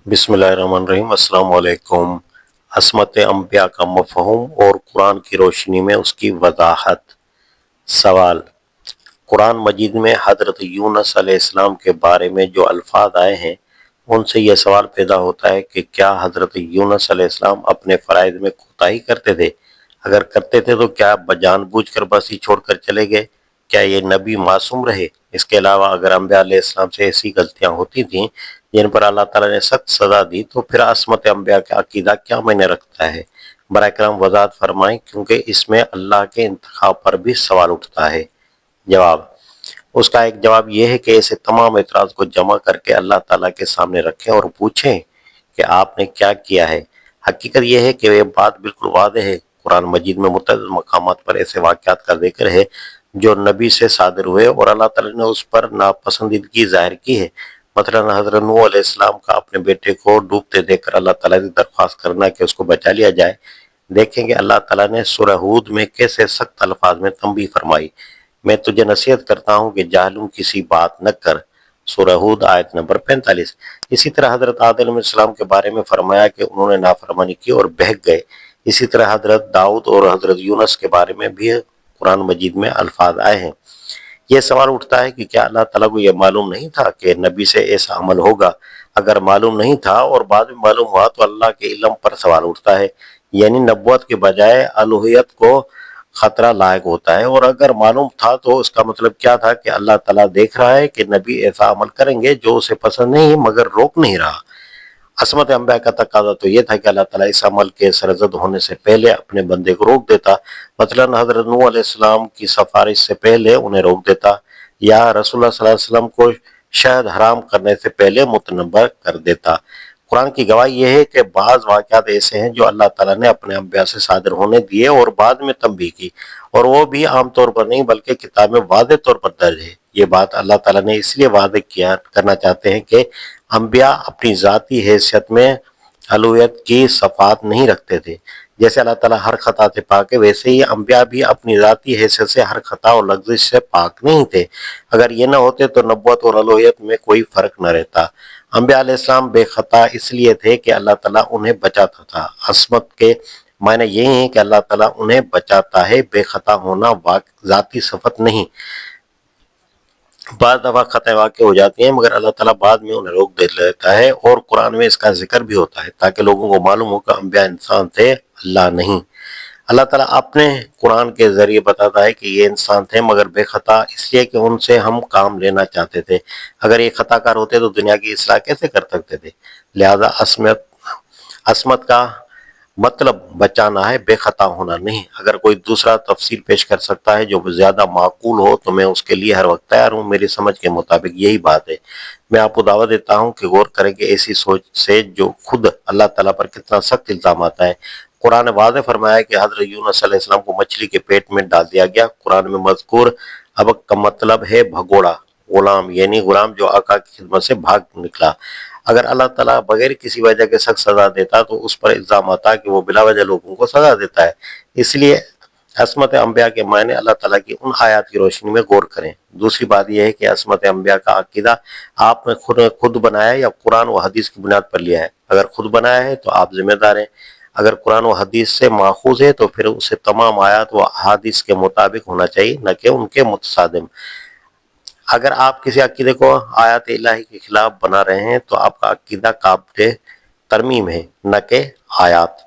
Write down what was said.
بسم اللہ الرحمن الرحیم۔ السلام علیکم۔ عصمت انبیاء کا مفہوم اور قرآن کی روشنی میں اس کی وضاحت۔ سوال: قرآن مجید میں حضرت یونس علیہ السلام کے بارے میں جو الفاظ آئے ہیں ان سے یہ سوال پیدا ہوتا ہے کہ کیا حضرت یونس علیہ السلام اپنے فرائض میں کوتاہی کرتے تھے؟ اگر کرتے تھے تو کیا بجان بوجھ کر بسی چھوڑ کر چلے گئے؟ کیا یہ نبی معصوم رہے؟ اس کے علاوہ اگر انبیاء علیہ السلام سے ایسی غلطیاں ہوتی تھیں جن پر اللہ تعالیٰ نے سخت سزا دی تو پھر عصمت انبیاء کا عقیدہ کیا معنی رکھتا ہے؟ برائے کرم وضاحت فرمائیں، کیونکہ اس میں اللہ کے انتخاب پر بھی سوال اٹھتا ہے۔ جواب: اس کا ایک جواب یہ ہے کہ ایسے تمام اعتراض کو جمع کر کے اللہ تعالیٰ کے سامنے رکھیں اور پوچھیں کہ آپ نے کیا کیا ہے۔ حقیقت یہ ہے کہ یہ بات بالکل واضح ہے۔ قرآن مجید میں متعدد مقامات پر ایسے واقعات کا ذکر ہے جو نبی سے صادر ہوئے اور اللہ تعالیٰ نے اس پر ناپسندیدگی ظاہر کی ہے۔ مثلا حضرت نوح علیہ السلام کا اپنے بیٹے کو ڈوبتے دیکھ کر اللہ تعالیٰ سے درخواست کرنا کہ اس کو بچا لیا جائے۔ دیکھیں کہ اللہ تعالیٰ نے سورہ ہود میں کیسے سخت الفاظ میں تنبیہ فرمائی: میں تجھے نصیحت کرتا ہوں کہ جاہلوں کسی بات نہ کر۔ سورہ ہود آیت نمبر 45۔ اسی طرح حضرت آدم علیہ السلام کے بارے میں فرمایا کہ انہوں نے نافرمانی کی اور بہک گئے۔ اسی طرح حضرت داؤد اور حضرت یونس کے بارے میں بھی قرآن مجید میں الفاظ آئے ہیں۔ یہ سوال اٹھتا ہے کہ کیا اللہ تعالیٰ کو یہ معلوم نہیں تھا کہ نبی سے ایسا عمل ہوگا؟ اگر معلوم نہیں تھا اور بعد میں معلوم ہوا تو اللہ کے علم پر سوال اٹھتا ہے، یعنی نبوت کے بجائے الوہیت کو خطرہ لاحق ہوتا ہے۔ اور اگر معلوم تھا تو اس کا مطلب کیا تھا کہ اللہ تعالیٰ دیکھ رہا ہے کہ نبی ایسا عمل کریں گے جو اسے پسند نہیں مگر روک نہیں رہا۔ عصمت انبیاء کا تقاضا تو یہ تھا کہ اللہ تعالیٰ اس عمل کے سرزد ہونے سے پہلے اپنے بندے کو روک دیتا، مثلا حضرت نوح علیہ السلام کی سفارش سے پہلے انہیں روک دیتا، یا رسول اللہ صلی اللہ علیہ وسلم کو شہد حرام کرنے سے پہلے متنبہ کر دیتا۔ قرآن کی گواہی یہ ہے کہ بعض واقعات ایسے ہیں جو اللہ تعالیٰ نے اپنے انبیاء سے صادر ہونے دیے اور بعد میں تنبیہ کی، اور وہ بھی عام طور پر نہیں بلکہ کتاب میں واضح طور پر درج ہے۔ یہ بات اللہ تعالیٰ نے اس لیے واضح کرنا چاہتے ہیں کہ انبیاء اپنی ذاتی حیثیت میں الوہیت کی صفات نہیں رکھتے تھے۔ جیسے اللہ تعالیٰ ہر خطا سے پاک ہے، ویسے ہی انبیاء بھی اپنی ذاتی حیثیت سے ہر خطا اور لغزش سے پاک نہیں تھے۔ اگر یہ نہ ہوتے تو نبوت اور الوہیت میں کوئی فرق نہ رہتا۔ انبیاء علیہ السلام بے خطا اس لیے تھے کہ اللہ تعالیٰ انہیں بچاتا تھا۔ عصمت کے معنی یہی ہے کہ اللہ تعالیٰ انہیں بچاتا ہے، بے خطا ہونا ذاتی صفت نہیں۔ بعض دفعہ خطائیں واقع ہو جاتی ہیں مگر اللہ تعالیٰ بعد میں انہیں روک دیتا ہے، اور قرآن میں اس کا ذکر بھی ہوتا ہے تاکہ لوگوں کو معلوم ہو کہ انبیاء انسان تھے، اللہ نہیں۔ اللہ تعالیٰ اپنے قرآن کے ذریعے بتاتا ہے کہ یہ انسان تھے مگر بے خطا اس لیے کہ ان سے ہم کام لینا چاہتے تھے۔ اگر یہ خطا کار ہوتے تو دنیا کی اصلاح کیسے کر سکتے تھے؟ لہذا عصمت کا مطلب بچانا ہے، بے خطا ہونا نہیں۔ اگر کوئی دوسرا تفسیر پیش کر سکتا ہے جو زیادہ معقول ہو تو میں اس کے لیے ہر وقت تیار ہوں۔ میری سمجھ کے مطابق یہی بات ہے۔ میں آپ کو دعوت دیتا ہوں کہ غور کریں کہ ایسی سوچ سے جو خود اللہ تعالیٰ پر کتنا سخت الزام آتا ہے۔ قرآن نے واضح فرمایا کہ حضرت یونس علیہ السلام کو مچھلی کے پیٹ میں ڈال دیا گیا۔ قرآن میں مذکور ابق کا مطلب ہے بھگوڑا، غلام، یعنی غلام جو آقا کی خدمت سے بھاگ نکلا۔ اگر اللہ تعالیٰ بغیر کسی وجہ کے سخت سزا دیتا تو اس پر الزام آتا کہ وہ بلا وجہ لوگوں کو سزا دیتا ہے۔ اس لیے عصمت انبیاء کے معنی اللہ تعالیٰ کی ان آیات کی روشنی میں غور کریں۔ دوسری بات یہ ہے کہ عصمت انبیاء کا عقیدہ آپ نے خود بنایا یا قرآن و حدیث کی بنیاد پر لیا ہے؟ اگر خود بنایا ہے تو آپ ذمہ دار ہیں۔ اگر قرآن و حدیث سے ماخوذ ہے تو پھر اسے تمام آیات و احادیث کے مطابق ہونا چاہیے، نہ کہ ان کے متصادم۔ اگر آپ کسی عقیدے کو آیات الہی کے خلاف بنا رہے ہیں تو آپ کا عقیدہ قابل ترمیم ہے، نہ کہ آیات۔